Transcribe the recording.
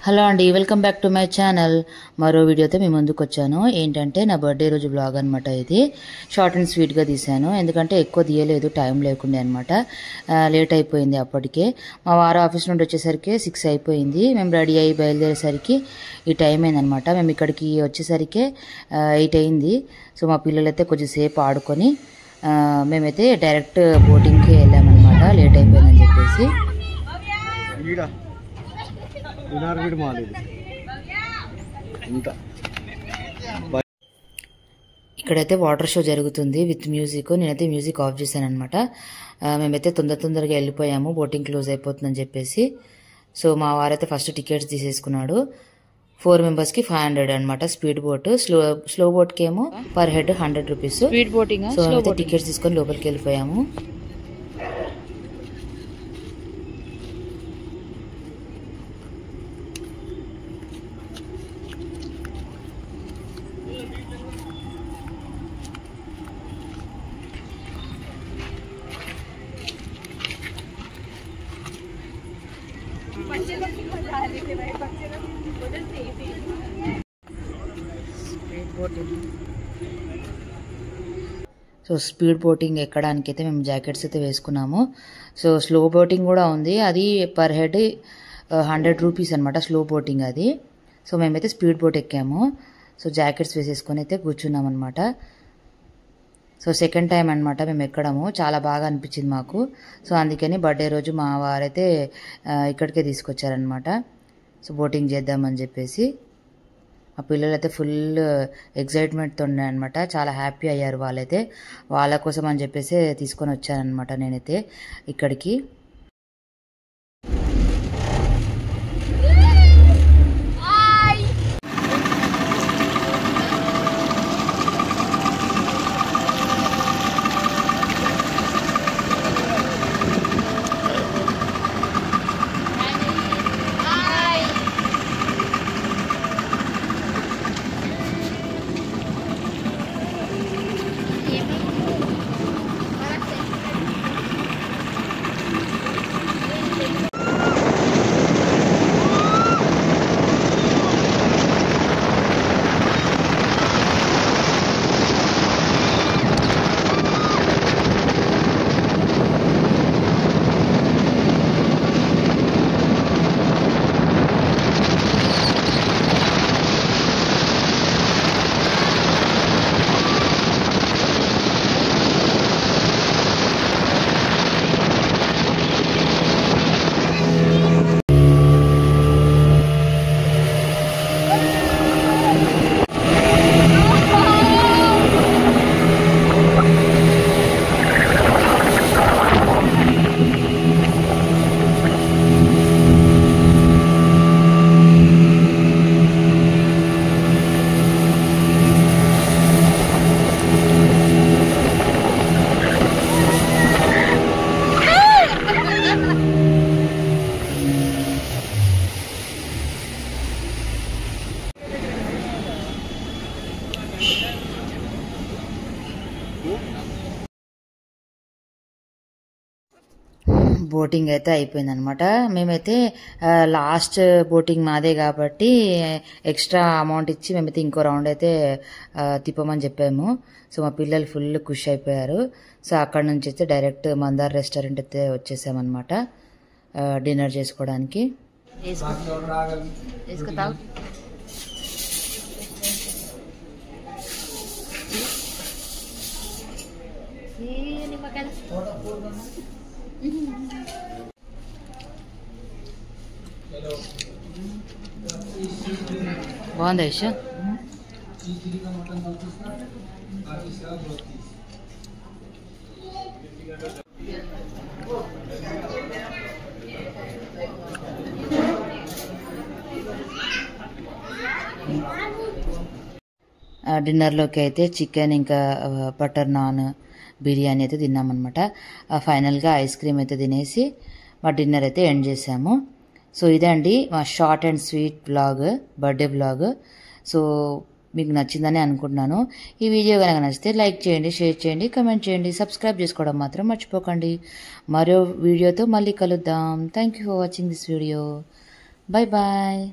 Hello అండి, welcome back to my channel. మరో వీడియోతో మీ ముందుకు వచ్చాను. ఏంటంటే నా బర్త్డే రోజు బ్లాగ్ అనమాట. ఇది షార్ట్ అండ్ స్వీట్గా తీశాను, ఎందుకంటే ఎక్కువ తీయలేదు, టైం లేకుండే అనమాట. లేట్ అయిపోయింది అప్పటికే. మా వారు ఆఫీస్ నుండి వచ్చేసరికి 6 అయిపోయింది. మేము రెడీ అయ్యి బయలుదేరేసరికి ఈ టైం అయిందనమాట. మేము ఇక్కడికి వచ్చేసరికి 8 అయింది. సో మా పిల్లలైతే కొద్దిసేపు ఆడుకొని మేమైతే డైరెక్ట్ బోటింగ్కి వెళ్ళామన్నమాట, లేట్ అయిపోయిందని చెప్పేసి. ఇక్కడైతే వాటర్ షో జరుగుతుంది విత్ మ్యూజిక్. నేనైతే మ్యూజిక్ ఆఫ్ చేశాను అనమాట. మేమైతే తొందరగా వెళ్ళిపోయాము, బోటింగ్ క్లోజ్ అయిపోతుందని చెప్పేసి. సో మా వారైతే ఫస్ట్ టికెట్స్ తీసేసుకున్నాడు. 4 మెంబర్స్కి 500 అనమాట. స్పీడ్ బోట్, స్లో బోట్కి ఏమో పర్ హెడ్ 100 రూపీస్. సో అయితే టికెట్స్ తీసుకొని లోపలికి వెళ్ళిపోయాము. సో స్పీడ్ బోటింగ్ ఎక్కడానికి అయితే మేము జాకెట్స్ అయితే వేసుకున్నాము. సో స్లో బోటింగ్ కూడా ఉంది, అది పర్ హెడ్ 100 రూపీస్ అనమాట, స్లో బోటింగ్ అది. సో మేమైతే స్పీడ్ బోట్ ఎక్కాము. సో జాకెట్స్ వేసేసుకొని అయితే కూర్చున్నాం అనమాట. సో సెకండ్ టైం అనమాట మేము ఎక్కడము, చాలా బాగా అనిపించింది మాకు. సో అందుకని బర్త్డే రోజు మా వారైతే ఇక్కడికే తీసుకొచ్చారనమాట. సో బోటింగ్ చేద్దామని చెప్పేసి మా పిల్లలైతే ఫుల్ ఎగ్జైట్మెంట్తో ఉన్నాయన్నమాట. చాలా హ్యాపీ అయ్యారు వాళ్ళైతే. వాళ్ళ కోసం అని చెప్పేసి తీసుకొని వచ్చానమాట నేనైతే ఇక్కడికి. బోటింగ్ అయితే అయిపోయింది అనమాట. మేమైతే లాస్ట్ బోటింగ్ మాదే కాబట్టి ఎక్స్ట్రా అమౌంట్ ఇచ్చి మేమైతే ఇంకో రౌండ్ అయితే తిప్పమని చెప్పాము. సో మా పిల్లలు ఫుల్ ఖుషి అయిపోయారు. సో అక్కడ నుంచి అయితే డైరెక్ట్ మందార్ రెస్టారెంట్ అయితే వచ్చేసామన్నమాట డిన్నర్ చేసుకోవడానికి. బాగుంది ఐషా. డిన్నర్లోకి అయితే చికెన్ ఇంకా బటర్ నాన్ బిర్యానీ అయితే తిన్నామన్నమాట. ఫైనల్గా ఐస్ క్రీమ్ అయితే తినేసి మా డిన్నర్ అయితే ఎండ్ చేసాము. సో ఇదే అండి మా short and sweet blog, birthday blog. So మీకు నచ్చిందని అనుకుంటున్నాను. ఈ వీడియో కనుక నచ్చితే లైక్ చేయండి, షేర్ చేయండి, కమెంట్ చేయండి, సబ్స్క్రైబ్ చేసుకోవడం మాత్రం మర్చిపోకండి. మరో వీడియోతో మళ్ళీ కలుద్దాం. Thank you for watching this video. Bye bye.